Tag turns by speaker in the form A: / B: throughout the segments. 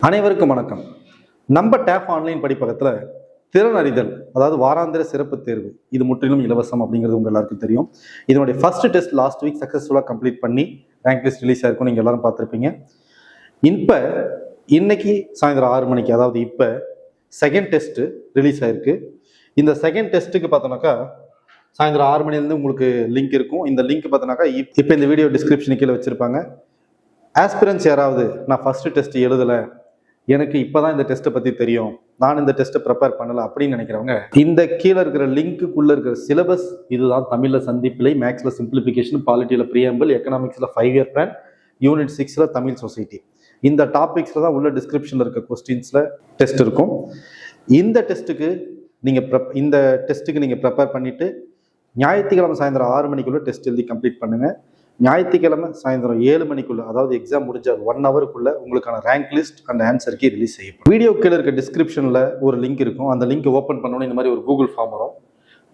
A: அனைவருக்கும் வணக்கம். நம்ம டேப் ஆன்லைன் படிப்பகத்தில் திறனறிதல், அதாவது வாராந்திர சிறப்பு தேர்வு, இது முற்றிலும் இலவசம் அப்படிங்கிறது உங்க எல்லாருக்கும் தெரியும். இதனுடைய ஃபர்ஸ்ட் டெஸ்ட் லாஸ்ட் வீக் சக்ஸஸ்ஃபுல்லாக கம்ப்ளீட் பண்ணி ரேங்க் லிஸ்ட் ரிலீஸ் ஆயிருக்கும். நீங்கள் எல்லாரும் பார்த்துருப்பீங்க. இப்போ இன்னைக்கு சாயந்தரம் 6 மணிக்கு, அதாவது இப்போ செகண்ட் டெஸ்ட் ரிலீஸ் ஆயிருக்கு. இந்த செகண்ட் டெஸ்ட்டுக்கு பார்த்தோன்னாக்கா சாயந்தரம் 6 மணிலேருந்து உங்களுக்கு லிங்க் இருக்கும். இந்த லிங்க் பார்த்தோன்னாக்கா இப்போ இந்த வீடியோ டிஸ்கிரிப்ஷனுக்கு கீழே வச்சிருப்பாங்க. ஆஸ்பிரன்ஸ் யாராவது நான் ஃபர்ஸ்ட் டெஸ்ட் எழுதலை, எனக்கு இப்போதான் இந்த டெஸ்ட்டை பற்றி தெரியும், நான் இந்த டெஸ்ட்டை ப்ரிப்பேர் பண்ணலை அப்படின்னு நினைக்கிறவங்க இந்த கீழே இருக்கிற லிங்க்குள்ளே இருக்கிற சிலபஸ் இதுதான். தமிழில் சந்திப்பிலை, மேக்ஸில் சிம்பிளிஃபிகேஷன், பாலிட்டியில் ப்ரியாம்பிள், எக்கனாமிக்ஸில் 5 இயர் பிளான், யூனிட் 6ல் தமிழ் சொசைட்டி, இந்த டாபிக்ஸில் தான் உள்ள டிஸ்கிரிப்ஷனில் இருக்க கொஸ்டின்ஸில் டெஸ்ட் இருக்கும். இந்த டெஸ்ட்டுக்கு நீங்கள் ப்ரிப்பேர் பண்ணிவிட்டு ஞாயிற்றுக்கிழமை சாயந்தரம் 6 மணிக்குள்ளே டெஸ்ட் எழுதி கம்ப்ளீட் பண்ணுங்கள். ஞாயிற்றுக்கிழமை சாயந்தரம் 7 மணிக்குள்ள, அதாவது எக்ஸாம் முடிஞ்ச 1 ஹவருக்குள்ள உங்களுக்கான rank list and answer key release செய்யப்படும். வீடியோ கீழே இருக்க டிஸ்கிரிப்ஷனில் ஒரு லிங்க் இருக்கும். அந்த லிங்க் ஓப்பன் பண்ணோன்னு இந்த மாதிரி ஒரு கூகுள் ஃபார்ம் வரும்.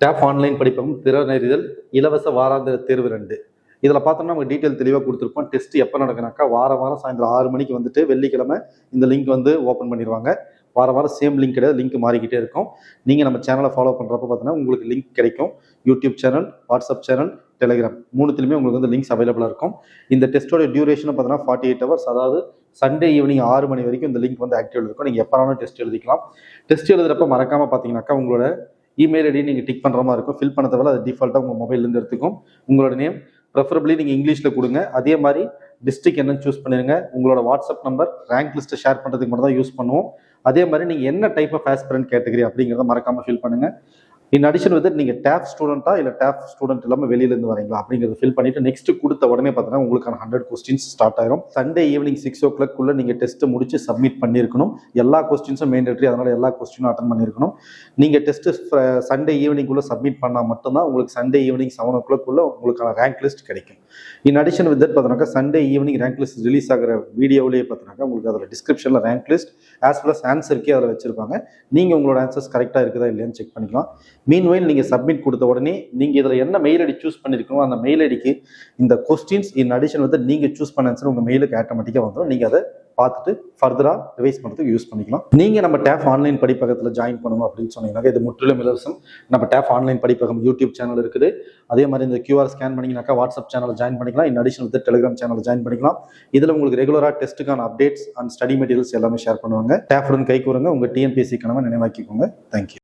A: டேப் ஆன்லைன் படிப்பகம் திறனறிதல் இலவச வாராந்திர தேர்வு 2. இதில் பார்த்தோம்னா நமக்கு டீட்டெயில் தெளிவாக கொடுத்துருப்போம். டெஸ்ட் எப்போ நடக்குனாக்கா வாரம் சாயந்தரம் 6 மணிக்கு வந்துட்டு வெள்ளிக்கிழமை இந்த லிங்க் வந்து ஓப்பன் பண்ணிடுவாங்க. வாரம் சேம் லிங்க் கிடையாது, லிங்க் மாறிக்கிட்டே இருக்கும். நீங்கள் நம்ம சேனலை ஃபாலோ பண்ணுறப்ப பார்த்தீங்கன்னா உங்களுக்கு லிங்க் கிடைக்கும். YouTube channel, WhatsApp channel, Telegram, மூணுத்துலையுமே உங்களுக்கு வந்து லிங்க்ஸ் அவைலபிளாக இருக்கும். இந்த டெஸ்ட்டோட டியூரேஷன் பார்த்தீங்கன்னா 48 ஹவர்ஸ், அதாவது சண்டே ஈவினிங் 6 மணி வரைக்கும் இந்த லிங்க் வந்து ஆக்டிவ் இருக்கும். நீங்கள் எப்போ வேணாலும் டெஸ்ட் எழுதிக்கலாம். டெஸ்ட் எழுதுறப்ப மறக்காமல் பார்த்தீங்கன்னாக்கா உங்களோட இமெயில் ஐடி நீங்கள் டிக் பண்ணுற மாதிரி இருக்கும். ஃபில் பண்ண தேவையில்ல, அது டிஃபால்ட்டாக உங்கள் மொபைல்லேருந்து எடுத்துக்கும். உங்களோட நேம் ப்ரெஃபரபிளி நீங்கள் இங்கிலீஷில் கொடுங்க. அதே மாதிரி டிஸ்ட்ரிக்ட் என்னன்னு சூஸ் பண்ணிடுங்க. உங்களோட வாட்ஸ்அப் நம்பர் ரேங்க் லிஸ்ட்டை ஷேர் பண்ணுறதுக்கு மட்டும் தான் யூஸ் பண்ணுவோம். அதே மாதிரி நீங்கள் என்ன டைப் ஆஃப் ஆஸ்பிரண்ட் கேட்டகரி அப்படிங்கிறத மறக்காமல் ஃபில் பண்ணுங்கள். இன் அடிஷன் வந்து நீங்கள் டேப் ஸ்டூடெண்ட்டா இல்லை டேப் ஸ்டூடெண்ட் இல்லாமல் வெளியிலேருந்து வரீங்களா அப்படிங்கிறத ஃபில் பண்ணிட்டு நெக்ஸ்ட் கொடுத்த உடனே பார்த்தீங்கன்னா உங்களுக்கான 100 கொஸ்டின்ஸ் ஸ்டார்ட் ஆயிரும். சண்டே ஈவினிங் 6 o'clock நீங்கள் டெஸ்ட்டை முடிச்சு சப்மிட் பண்ணியிருக்கணும். எல்லா கொஸ்டின்ஸும் மேண்டேட்டரி, அதனால எல்லா கொஸ்டினும் அட்டன் பண்ணியிருக்கணும். நீங்கள் டெஸ்ட்டு சண்டே ஈவினிங்குள்ளே சப்மிட் பண்ணால் மட்டும்தான் உங்களுக்கு சண்டே ஈவினிங் 7 o'clock உங்களுக்கான ரேங்க் லிஸ்ட் கிடைக்கும். இன் அடிஷன் வித் தட் பார்த்தோன்னாக்கா Sunday evening rank list release ஆகிற வீடியோவிலேயே பார்த்தோன்னாக்கா உங்களுக்கு அதில் டிஸ்கிரிப்ஷனில் rank list as well as ஆன்சருக்கே அதில் வச்சிருப்பாங்க. நீங்கள் உங்களோட ஆன்சர்ஸ் கரெக்டாக இருக்குதா இல்லையான்னு செக் பண்ணிக்கலாம். மீன்வைல் நீங்கள் சப்மிட் கொடுத்த உடனே நீங்கள் இதில் என்ன மெயில் ஐடி சூஸ் பண்ணியிருக்கணும், அந்த மெயில் ஐடிக்கு இந்த கொஸ்டின்ஸ் இன் அடிஷன் வந்து நீங்கள் சூஸ் பண்ண ஆன்சர் உங்கள் மெயிலுக்கு ஆட்டோமேட்டிக்காக வந்துடும். நீங்கள் அதை பார்த்துட்டு ஃபர்தராக ரிவைஸ் பண்ணுறதுக்கு யூஸ் பண்ணிக்கலாம். நீங்கள் நம்ம டேப் ஆன்லைன் படிப்பகத்தில் ஜாயின் பண்ணணும் அப்படின்னு சொன்னீங்கன்னாக்கா இது முற்றிலும் இலவசம். நம்ம டேப் ஆன்லைன் படிப்பகம் யூடியூப் சேனல் இருக்குது. அதே மாதிரி இந்த QR ஸ்கேன் பண்ணிங்கனாக்கா வாட்ஸ்அப் சேனல் ஜாயின் பண்ணிக்கலாம். இன் அடிஷன் வந்து டெலிகிராம் சேனல் ஜாயின் பண்ணிக்கலாம். இதில் உங்களுக்கு ரெகுலராக டெஸ்ட்டுக்கான அப்டேட்ஸ் அண்ட் ஸ்டடி மெட்டீரியல்ஸ் எல்லாமே ஷேர் பண்ணுவாங்க. டேப்புடன் கை கூறுங்க, உங்கள் TNPSC கனவை நினைவாக்கிக்கோங்க. தேங்க்யூ.